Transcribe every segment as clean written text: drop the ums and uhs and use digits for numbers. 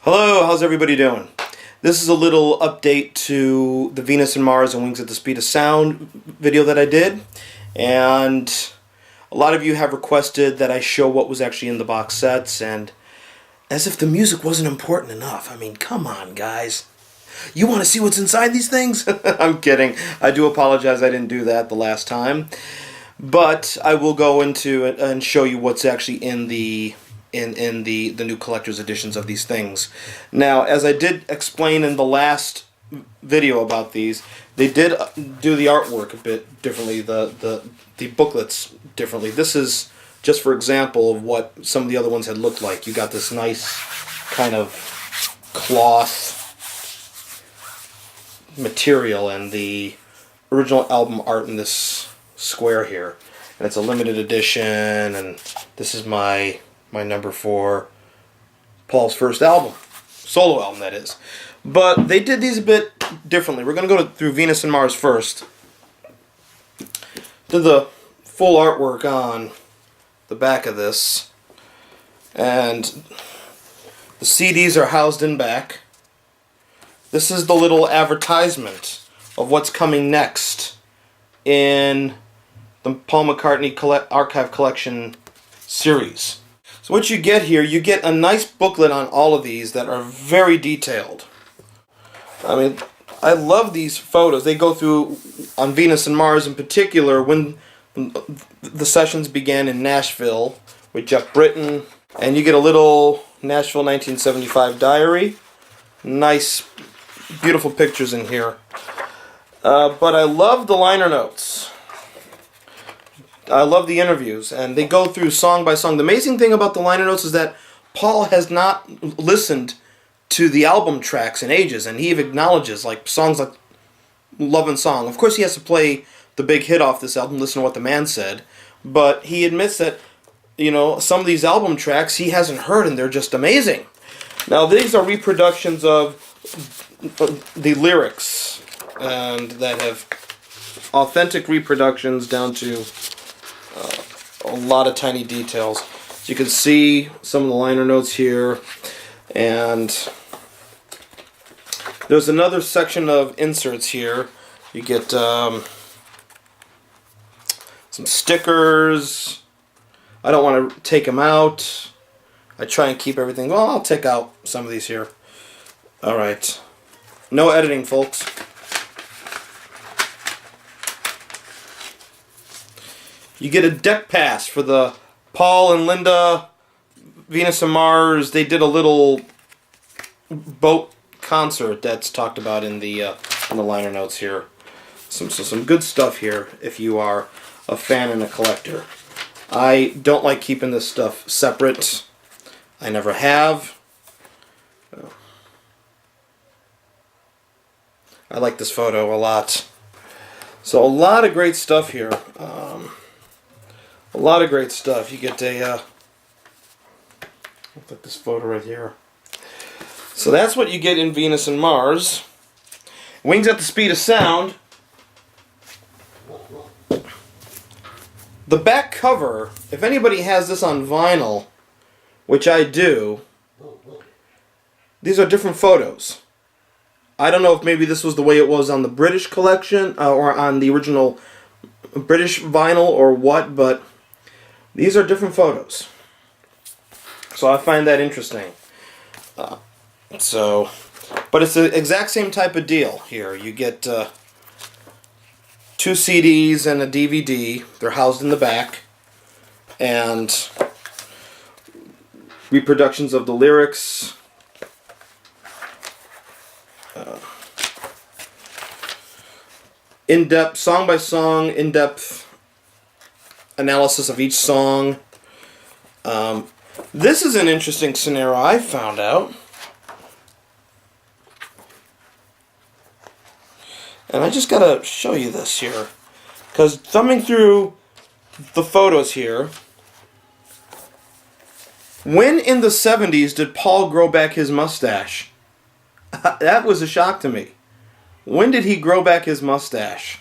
Hello, how's everybody doing? This is a little update to the Venus and Mars and Wings at the Speed of Sound video that I did. And a lot of you have requested that I show what was actually in the box sets, and as if the music wasn't important enough. I mean, come on, guys. You want to see what's inside these things? I'm kidding. I do apologize I didn't do that the last time. But I will go into it and show you what's actually in the new collector's editions of these things. Now, as I did explain in the last video about these, they did do the artwork a bit differently, the booklets differently. This is just for example of what some of the other ones had looked like. You got this nice kind of cloth material and the original album art in this square here. And it's a limited edition, and this is my number for Paul's first album, solo album that is. But they did these a bit differently. We're going to go through Venus and Mars first. Did the full artwork on the back of this, and the CDs are housed in back. This is the little advertisement of what's coming next in the Paul McCartney Archive Collection series. So what you get here, you get a nice booklet on all of these that are very detailed. I mean, I love these photos. They go through, on Venus and Mars in particular, when the sessions began in Nashville with Jeff Britton. And you get a little Nashville 1975 diary. Nice, beautiful pictures in here. But I love the liner notes. I love the interviews, and they go through song by song. The amazing thing about the liner notes is that Paul has not listened to the album tracks in ages, and he even acknowledges like songs like Love and Song. Of course, he has to play the big hit off this album, Listen to What the Man Said, but he admits that, you know, some of these album tracks he hasn't heard, and they're just amazing. Now, these are reproductions of the lyrics, and that have authentic reproductions down to a lot of tiny details. So you can see some of the liner notes here, and there's another section of inserts here. You get some stickers. I don't want to take them out. I try and keep everything. Well, I'll take out some of these here. Alright. No editing, folks. You get a deck pass for the Paul and Linda Venus and Mars. They did a little boat concert that's talked about in the liner notes here. Some good stuff here if you are a fan and a collector. I don't like keeping this stuff separate. I never have. I like this photo a lot. So a lot of great stuff here. A lot of great stuff. You get a, I'll put this photo right here. So that's what you get in Venus and Mars. Wings at the Speed of Sound. The back cover, if anybody has this on vinyl, which I do, these are different photos. I don't know if maybe this was the way it was on the British collection, or on the original British vinyl or what, but these are different photos. So I find that interesting. But it's the exact same type of deal here. You get 2 CDs and a DVD. They're housed in the back. And reproductions of the lyrics. In-depth, song by song, in-depth analysis of each song. This is an interesting scenario I found out. And I just gotta show you this here. Because thumbing through the photos here, when in the 70s did Paul grow back his mustache? That was a shock to me. When did he grow back his mustache?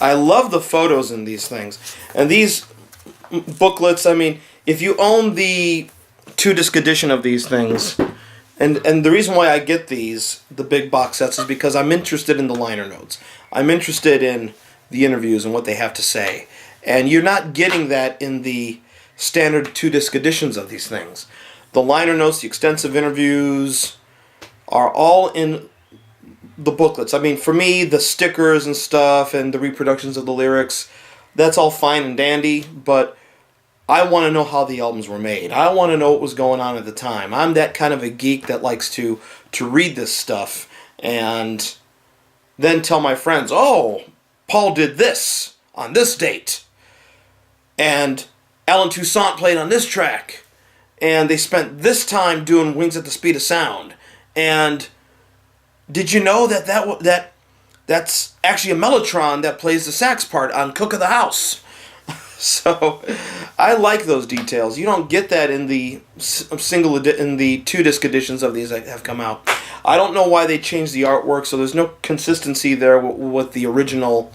I love the photos in these things. And these booklets, I mean, if you own the 2-disc edition of these things, And the reason why I get the big box sets, is because I'm interested in the liner notes. I'm interested in the interviews and what they have to say. And you're not getting that in the standard 2-disc editions of these things. The liner notes, the extensive interviews, are all in the booklets. I mean, for me, the stickers and stuff and the reproductions of the lyrics, that's all fine and dandy, but I want to know how the albums were made. I want to know what was going on at the time. I'm that kind of a geek that likes to read this stuff and then tell my friends, oh, Paul did this on this date, and Alan Toussaint played on this track, and they spent this time doing Wings at the Speed of Sound, and did you know that's actually a mellotron that plays the sax part on Cook of the House? So I like those details. You don't get that in the in the 2-disc editions of these that have come out. I don't know why they changed the artwork, so there's no consistency there with the original,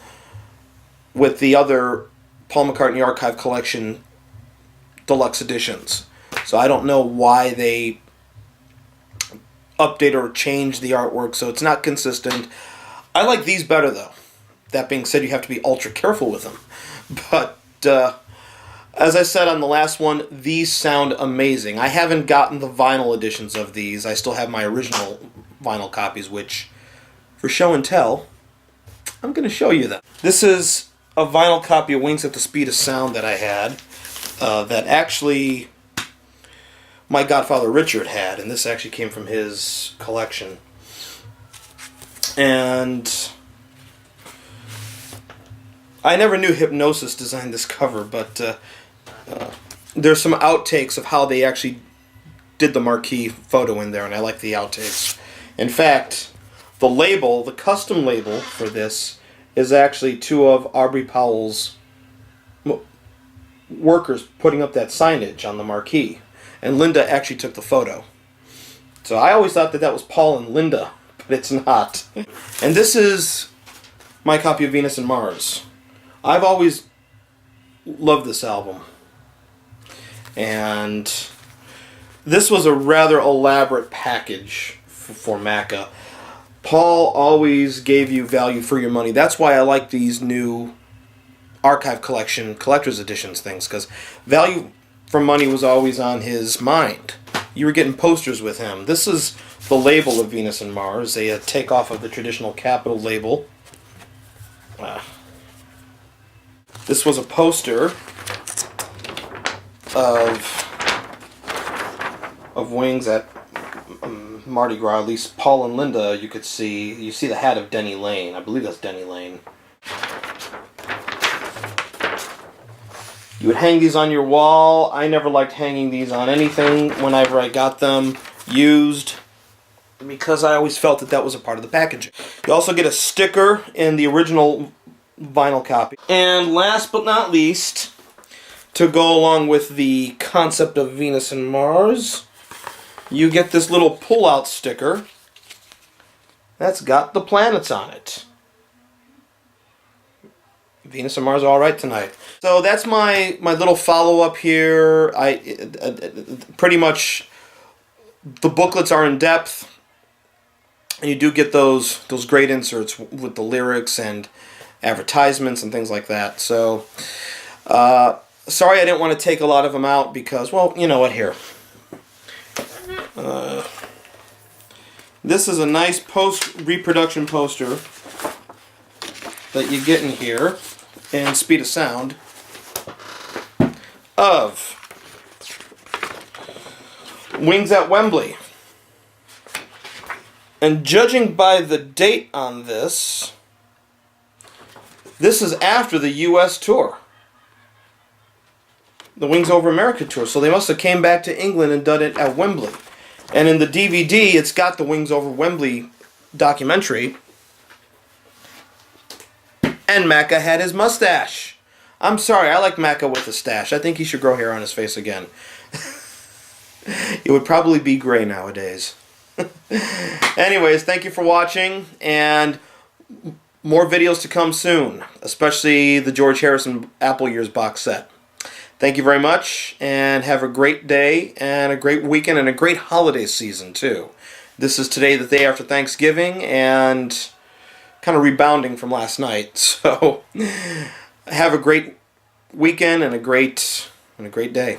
with the other Paul McCartney Archive Collection deluxe editions. So I don't know why they update or change the artwork, so it's not consistent. I like these better, though. That being said, you have to be ultra careful with them. But as I said on the last one, these sound amazing. I haven't gotten the vinyl editions of these. I still have my original vinyl copies, which, for show and tell, I'm going to show you them. This is a vinyl copy of Wings at the Speed of Sound that I had, that actually my godfather Richard had, and this actually came from his collection. And I never knew Hipgnosis designed this cover, but there's some outtakes of how they actually did the marquee photo in there, and I like the outtakes. In fact, the label, the custom label for this, is actually 2 of Aubrey Powell's workers putting up that signage on the marquee. And Linda actually took the photo. So I always thought that was Paul and Linda, but it's not. And this is my copy of Venus and Mars. I've always loved this album. And this was a rather elaborate package for Macca. Paul always gave you value for your money. That's why I like these new archive collection, collector's editions things, because value for money was always on his mind. You were getting posters with him. This is the label of Venus and Mars, a takeoff of the traditional Capitol label. This was a poster of Wings at Mardi Gras. At least Paul and Linda, you see the hat of Denny Lane. I believe that's Denny Lane. You would hang these on your wall. I never liked hanging these on anything whenever I got them used, because I always felt that was a part of the packaging. You also get a sticker in the original vinyl copy. And last but not least, to go along with the concept of Venus and Mars, you get this little pull-out sticker that's got the planets on it. Venus and Mars are all right tonight. So that's my little follow-up here. Pretty much the booklets are in depth, and you do get those great inserts with the lyrics and advertisements and things like that. So sorry I didn't want to take a lot of them out because, well, you know what, here. This is a nice post-reproduction poster that you get in here, and Speed of Sound, of Wings at Wembley. And judging by the date on this is after the U.S. tour. The Wings Over America tour. So they must have came back to England and done it at Wembley. And in the DVD, it's got the Wings Over Wembley documentary. And Macca had his mustache. I'm sorry, I like Macca with a stash. I think he should grow hair on his face again. It would probably be gray nowadays. Anyways, thank you for watching, and more videos to come soon, especially the George Harrison Apple Years box set. Thank you very much, and have a great day, and a great weekend, and a great holiday season, too. This is today the day after Thanksgiving, and kind of rebounding from last night. So, have a great weekend and a great day.